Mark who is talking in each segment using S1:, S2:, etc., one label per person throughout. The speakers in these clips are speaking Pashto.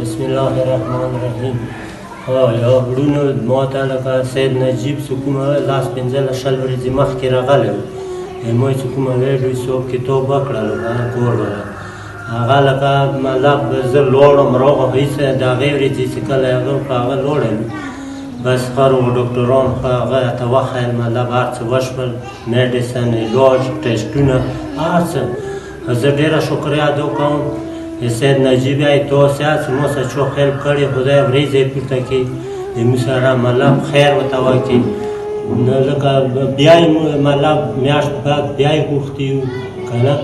S1: بسم الله الرحمن الرحیم. یو وړونو ما ته لکه سید نجیب چې کومه لاس 15 شل ورځې مخکې راغلی و، ما چې کومه ویډیو څوک کتاب وکړلو کور والا هغه لکه مطلب زه لوړم راغلم هېڅ د هغې ورځې چې کله هغه وکړه هغه لوړم بس هر ډاکټران خو هغه ته وښیل مطلب هر څه وشول میډیسن علاج ټسټونه هر څه. زه ډېره شکریه ادا کوم سید نجیب تاسې هسې ما سره څو خیل کړي خدای ورځې پورته کړي زموږ سره مطلب خیر ورته وکړي. نو لکه بیا یې مطلب میاشت بعد بیا یې غوښتي یو که نه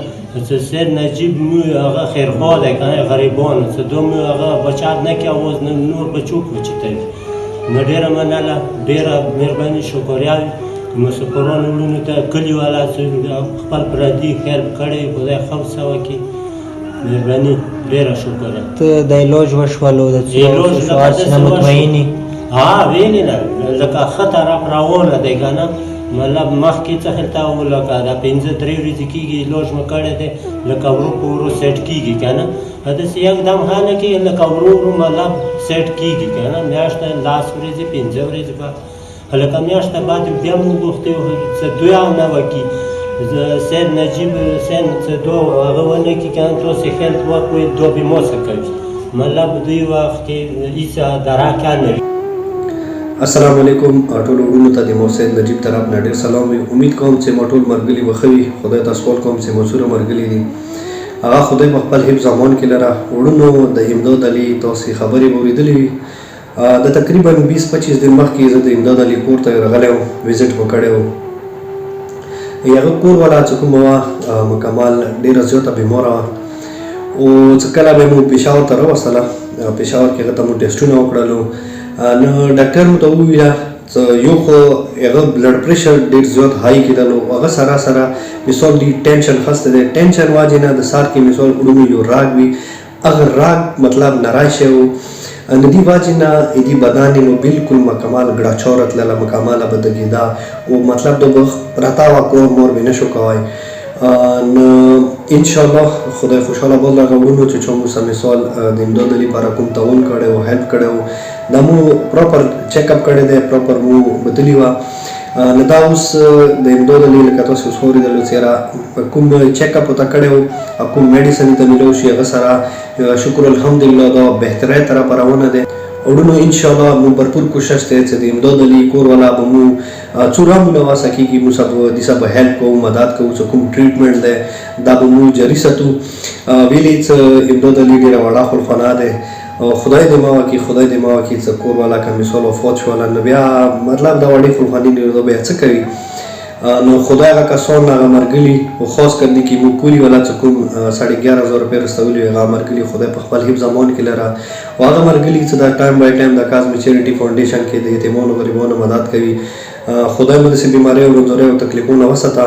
S1: چې سید نجیب مو هغه خیرخواه دی که نه غریبانو څه دا مو هغه بچت نه کړي اوس نور بچو کوچېتوي. نو ډېره مننه ډېره مهرباني شکریه مسافرانو وروڼو ته کلیوالا چې خپل پردي هیلپ کړی خدای ښه ورسه وکړي مهرباني ډېره شکریه.
S2: ته د علاج وشولو د څه نه مطمئن یې؟
S1: ویلې نه لکه ښه طرف روانه دی که نه مطلب مخکې څه هلته و لکه دا 5-3 ورځې کېږي علاج مې کړی دی لکه ورو په ورو سیټ کېږي که نه داسې یکدم ښه نه کېږي لکه ورو ورو مطلب سیټ کېږي که نه میاشته 10 ورځې 15 ورځې بعد لکه میاشته بعد بیا مو غوښتي څه دوی نه وکړي سید نجیب سید څه دو هغه ونه کړي که نه تاسې هیلپ وکړئ دا به ما څه کوي مطلب دوی وخت کې هېڅ درک نه وي.
S3: السلام علیکم ټولو وروڼو ته د مو سید نجیب طرف نه ډېر سلام وي. امید کوم چې ما ټول مرګلي به ښه وي. خدای ته سوال کوم چې مصوره مرګلي دي هغه خدای په خپل حفظ امان کې لره. وروڼو د امداد علي تاسې خبرې به اورېدلې وي د تقریبا 20-25 دن مخکې زه د امداد علي کور ته راغلی وم وزټ مو کړی و. هغه کور والا چې کومه وه مکمل ډېره زیاته بیماره وه او چې کله به مو پېښور ته راوستله پېښور کې هغه ته مو ټسټونه وکړلو نو ډاکټر مو ته وویله یو خو هغه بلډ پریشر ډېر زیات های کېدلو هغه سره سره مثال دی ټینشن خسته دی ټینشن واجې نه د سار کې مثال وړومې یو راګ وي هغه راګ مطلب نری شوی و د دې واجې نه دې بدن یې نو بلکل مکمل ګړچوره تلله مکمله بدګېده او مطلب د پرته وه کور مور به نه شو کوی. نو انشاءالله خدای خوشحاله باز هغه وروڼو چې چا مو سه مثال د امداد علي لپاره کوم تعاون کړی و هیلپ کړی و دا مو پراپر چیک اپ کړی دی پراپر مو بدلي وه. نو دا اوس د امداد علي لکه تاسو اوس واورېدلو چې یاره کوم چیک اپ ورته کړی و کوم میډیسن ته میلو شي هغه سره شکر الحمدلله دا بهتری طرفه روانه دی. وروڼو انشاءالله مو भरपूर کوشش دی چې د امداد علي کور والا به مو څومره مو نواسه کېږي مو دسه به هیلپ کوو مدد کوو چې کوم ټریټمنټ دی دا به مو جاري ساتو. ویلې چې امداد علي ډېره وړه خلخانه دی خدای دې ما وکړي خدای دې ما وکړي چې کور والا که مثال وفات شوله نو بیا مطلب دا وړې خلخانې دا بیا څه کوي نو خدای هغه کسان هغه مرګلي او خاص کر دې کې مو کولی والا چې کوم 11,500 روپۍ رسولي هغه مرګلي خدای په خپل حفظ امان کې لره او هغه مرګلي چې دا ټایم بای ټایم د کازمی چیریټي فاونډیشن کې د یتیمانو غریبانو مدد کوي خدای مو داسې بیمارۍ او رنځورۍ او تکلیفونه وساته.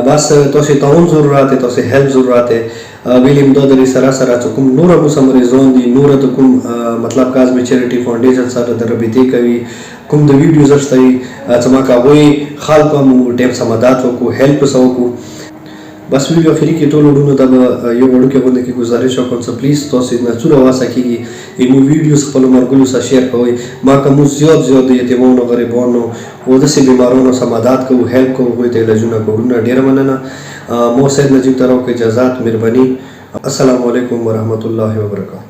S3: بس تاسې تعاون ضرورت دی تاسې هیلپ ضرورت دی. ویلې امداد علي سره سره چې کوم نوره مو سه مریضان دي نوره د کوم مطلب کازمی چیریټي فاونډیشن سره د رابطې کوي کوم د ویډیوز شته چې ما که هغوی خلکو مو ټیم سه مدد وکړو هیلپ ورسه وکړو. بس ویډیو اخري کې ټولو وروڼو ته به یو وړوکی غونډه کې ګزارش وکړم چې پلیز تاسې نه څومره وسه کېږي مو ویډیوز خپلو ملګرو سره شیر کوئ ما که مو زیات د یتیمانو غریبانو او داسې بیمارانو سره مدد کوو هیلپ کوو هغوی ته علاجونه کوو. وروڼه ډېره مننه. مو سید نجیب طرف کې اجازات مهرباني. السلام علیکم ورحمت الله وبرکاته.